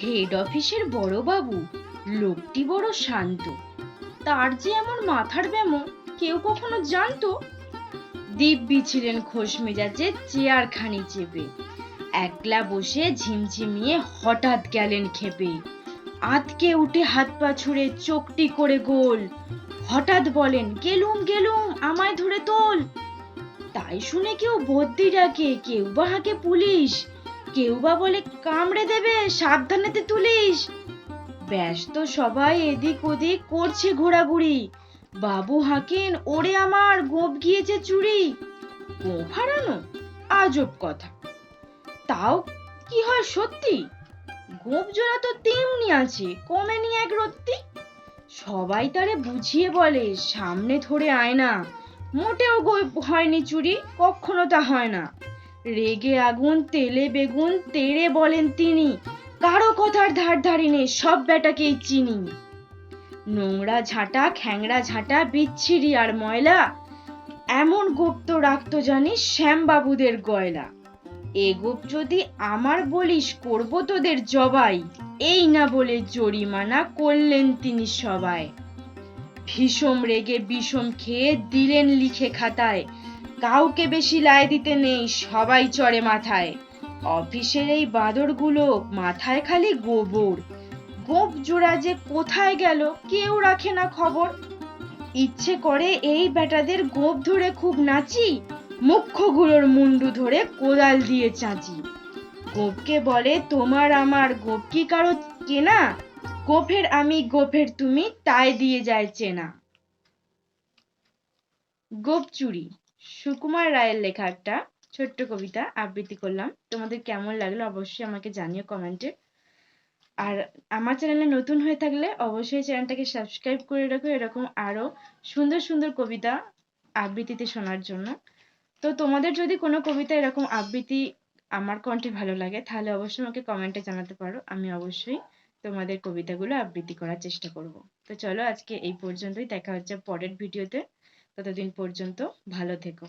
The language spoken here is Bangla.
হেড অফিসের বড়বাবু লোকটি বড় শান্ত, তার যে এমন মাথার ব্যামো কেউ কখনো জানতো? দিব্যি ছিলেন খোশ মেজাজে চেয়ারখানি চেপে, একলা বসে ঝিমঝিমিয়ে হঠাৎ গেলেন খেপে। আঁতকে উঠে হাত পা ছুড়ে চোখটি করে গোল, হঠাৎ বলেন, গেলুম গেলুম আমায় ধরে তোল। তাই শুনে কেউ বদ্যি ডাকে, কেউ বা হাঁকে পুলিশ, কেউ বা বলে কামড়ে দেবে সাবধানেতে তুলিস। ব্যস্ত সবাই এদিক ওদিক করছে ঘোরাঘুরি, বাবু হাঁকেন, ওরে আমার গোপ গিয়েছে চুরি। গোপ হারানো আজব কথা, তাও কি হয় সত্যি? গোপ জোড়া তো তেমনি আছে, কমেনি এক রত্তি। সবাই তারে বুঝিয়ে বলে, সামনে ধরে আয় না, মোটেও গোপ হয়নি চুরি, কখনো তা হয় না। রেগে আগুন তেলে বেগুন তেড়ে বলেন তিনি, কারো কথার ধার ধারি নেই, সব বেটাকেই চিনি। নোংরা ঝাঁটা খ্যাংরা ঝাঁটা বিচ্ছিরি আর ময়লা, এমন গোপ তো রাখতো জানিস শ্যামবাবুদের গয়লা। এ গোপ যদি আমার বলিস, করবো তোদের জবাই, এই না বলে জরিমানা করলেন তিনি সবাই। ভীষণ রেগে বিষম খেয়ে দিলেন লিখে খাতায়, কাউকে বেশি লাই দিতে নেই, সবাই চড়ে মাথায়। অফিসের এই বাঁদরগুলো মাথায় খালি গোবর, গোপ জোড়া যে কোথায় গেল কেউ রাখে না খবর। ইচ্ছে করে এই বেটাদের গোপ ধরে খুব নাচি, মুখ্যগুলোর মুন্ডু ধরে কোদাল দিয়ে চাঁচি। গোপকে বলে তোমার আমার, গোপ কি কারো কেনা? গোফের আমি গোফের তুমি, তাই দিয়ে যায় চেনা। গোপ চুরি সুকুমার রায়ের লেখা একটা ছোট্ট কবিতা আবৃত্তি করলাম। তোমাদের কেমন লাগলো অবশ্যই আমাকে জানিও কমেন্টে। আর আমার চ্যানেলে নতুন হয়ে থাকলে অবশ্যই চ্যানেলটাকে সাবস্ক্রাইব করে রাখো এরকম আরো সুন্দর সুন্দর কবিতা আবৃত্তিতে শোনার জন্য। তো তোমাদের যদি কোনো কবিতা এরকম আবৃত্তি আমার কণ্ঠে ভালো লাগে তাহলে অবশ্যই আমাকে কমেন্টে জানাতে পারো, আমি অবশ্যই তোমাদের কবিতাগুলো আবৃত্তি করার চেষ্টা করব। তো চলো আজকে এই পর্যন্তই, দেখা হচ্ছে পরের ভিডিওতে। ততদিন পর্যন্ত ভালো থেকো।